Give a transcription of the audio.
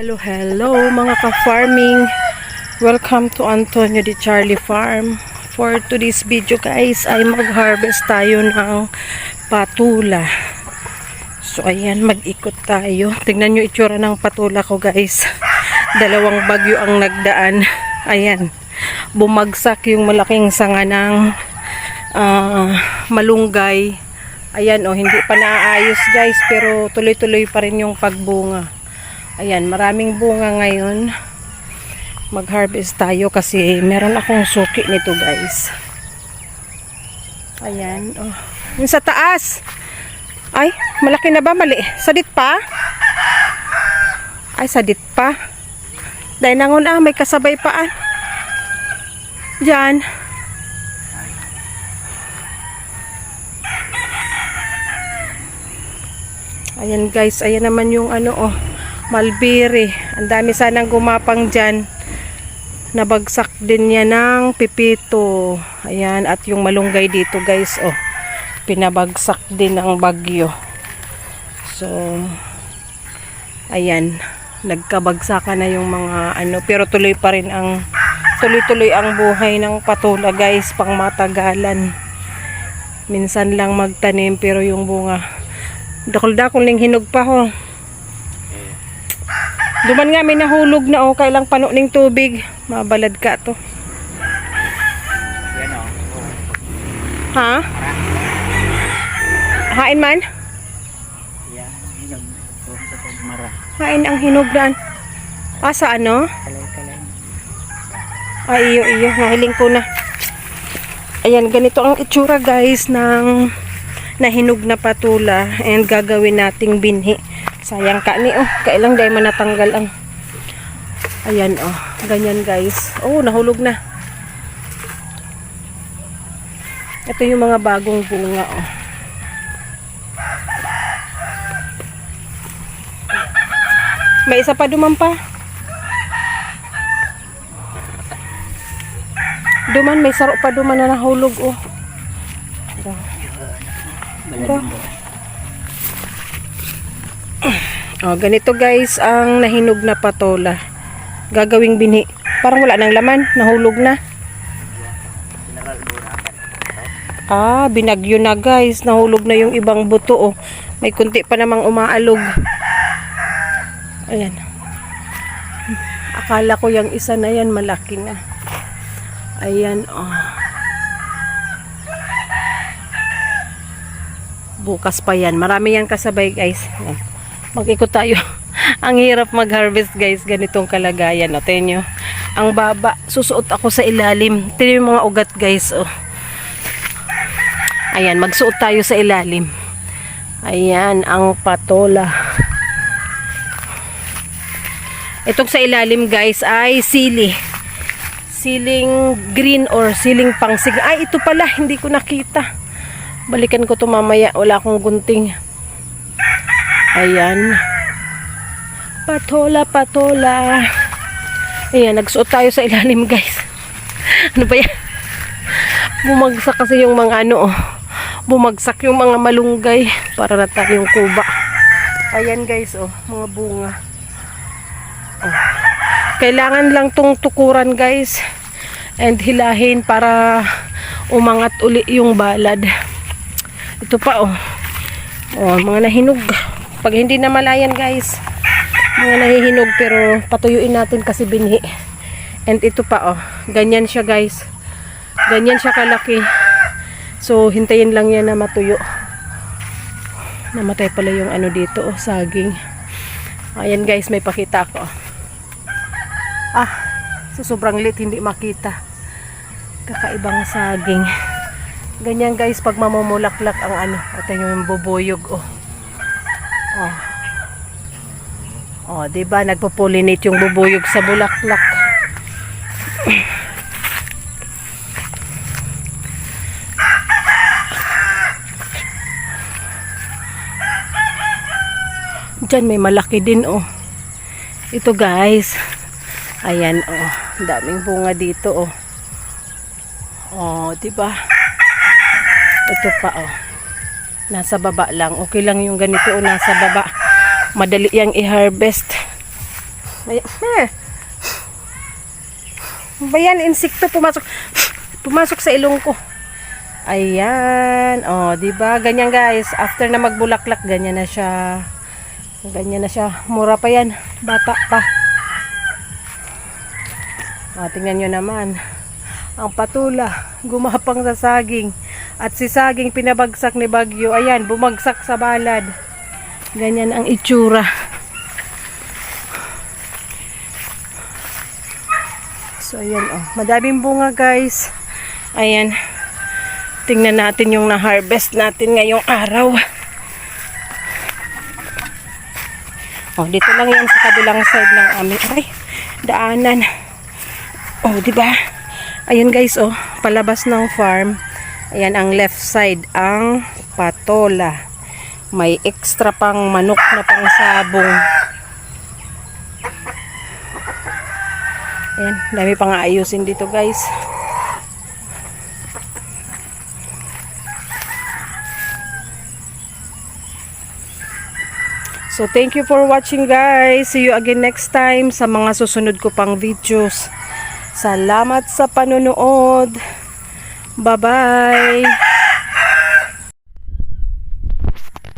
Hello mga ka-farming. Welcome to Antonio Di Charlie Farm. For today's video guys ay mag-harvest tayo ng patula. So ayan, mag-ikot tayo. Tingnan nyo itsura ng patula ko guys. Dalawang bagyo ang nagdaan. Ayan, bumagsak yung malaking sanga ng malunggay. Ayan hindi pa naaayos guys, pero tuloy-tuloy pa rin yung pagbunga. Ayan, maraming bunga ngayon. Mag-harvest tayo kasi meron akong suki nito guys. Ayan, yung sa taas. Ay, malaki na ba? Mali. Sadit pa? Ay, sadit pa. Dahil nangon may kasabay paan. Diyan. Ayan guys, ayan naman yung mulberry. Ang dami sanang gumapang dyan. Nabagsak din niya ng pipito. Ayan, at yung malunggay dito guys, pinabagsak din ng bagyo. So, ayan, nagkabagsakan na yung mga pero tuloy pa rin tuloy-tuloy ang buhay ng patula guys, pang matagalan. Minsan lang magtanim pero yung bunga dakol-dakol ning hinog pa ho. Duman nga may nahulog na kailang pano ning tubig. Mabalad ka to. Yan Ha? Hain man? Yeah, hinog. Mara. Hain ang hinog daan. Sa ano? Kalay-kalay. Iyo. Nahiling ko na. Ayan, ganito ang itsura guys ng nahinog na patula. And gagawin nating binhi. Sayang ka ni kailang dahil manatanggal ang ayan ganyan guys. Nahulog na. Ito yung mga bagong bunga May isa pa duman pa. Duman may saro pa duman na nahulog ganito guys ang nahinog na patola. Gagawing binhi. Parang wala nang laman, nahulog na. Binagyo na guys, nahulog na yung ibang buto May kunti pa namang umaalog. Ayan. Akala ko yung isa na yan malaki na. Ayan bukas pa yan. Marami yan kasabay guys. Ayan. Mag-ikot tayo. Ang hirap mag-harvest guys, ganitong kalagayan. Tingnan nyo, ang baba. Susuot ako sa ilalim. Tingnan yung mga ugat guys. Ayan, magsuot tayo sa ilalim. Ayan, ang patola. Itong sa ilalim guys ay sili. Siling green or siling pangsig. Ito pala, hindi ko nakita. Balikan ko to mamaya. Wala akong gunting. Ayan. Patola. Ayan, nagsuot tayo sa ilalim guys. Ano ba yan? Bumagsak kasi yung mga bumagsak yung mga malunggay. Para na tayong kuba. Ayan guys, mga bunga. Kailangan lang tong tukuran guys. And hilahin para umangat uli yung balad. Ito pa mga nahinog. Pag hindi na malayan guys, mga nahihinog, pero patuyuin natin kasi binhi. And ito pa ganyan siya guys. Ganyan siya kalaki. So hintayin lang yan na matuyo. Namatay pala yung dito saging. Ayan guys, may pakita ako. So sobrang lit hindi makita. Kakaibang saging. Ganyan guys pag mamumulaklak ang ito yung bubuyog diba nagpo-pollinate yung bubuyog sa bulaklak. Diyan may malaki din ito guys. Ayan daming bunga dito diba? Ito pa nasa baba lang. Okay lang yung ganito nasa baba. Madali yang i-harvest. Ay, bayan, insekto pumasok sa ilong ko. Ayan. Oh, 'di ba? Ganyan guys, after na magbulaklak, ganyan na siya. Ganyan na siya. Mura pa 'yan, bata pa. Oh, tingnan niyo naman. Ang patula, gumapang sa saging. At si saging pinabagsak ni Bagyo. Ayan, bumagsak sa balad. Ganyan ang itsura. So, ayan, oh. Madaming bunga, guys. Ayan. Tingnan natin yung na-harvest natin ngayong araw. Oh, dito lang yan sa kabilang side ng aming daanan. Oh, di ba? Ayun, guys, oh. Palabas ng farm. Ayan, ang left side, ang patola. May extra pang manok na pang sabong. Ayan, dami pang aayusin dito, guys. So, thank you for watching, guys. See you again next time sa mga susunod ko pang videos. Salamat sa panonood. Bye-bye.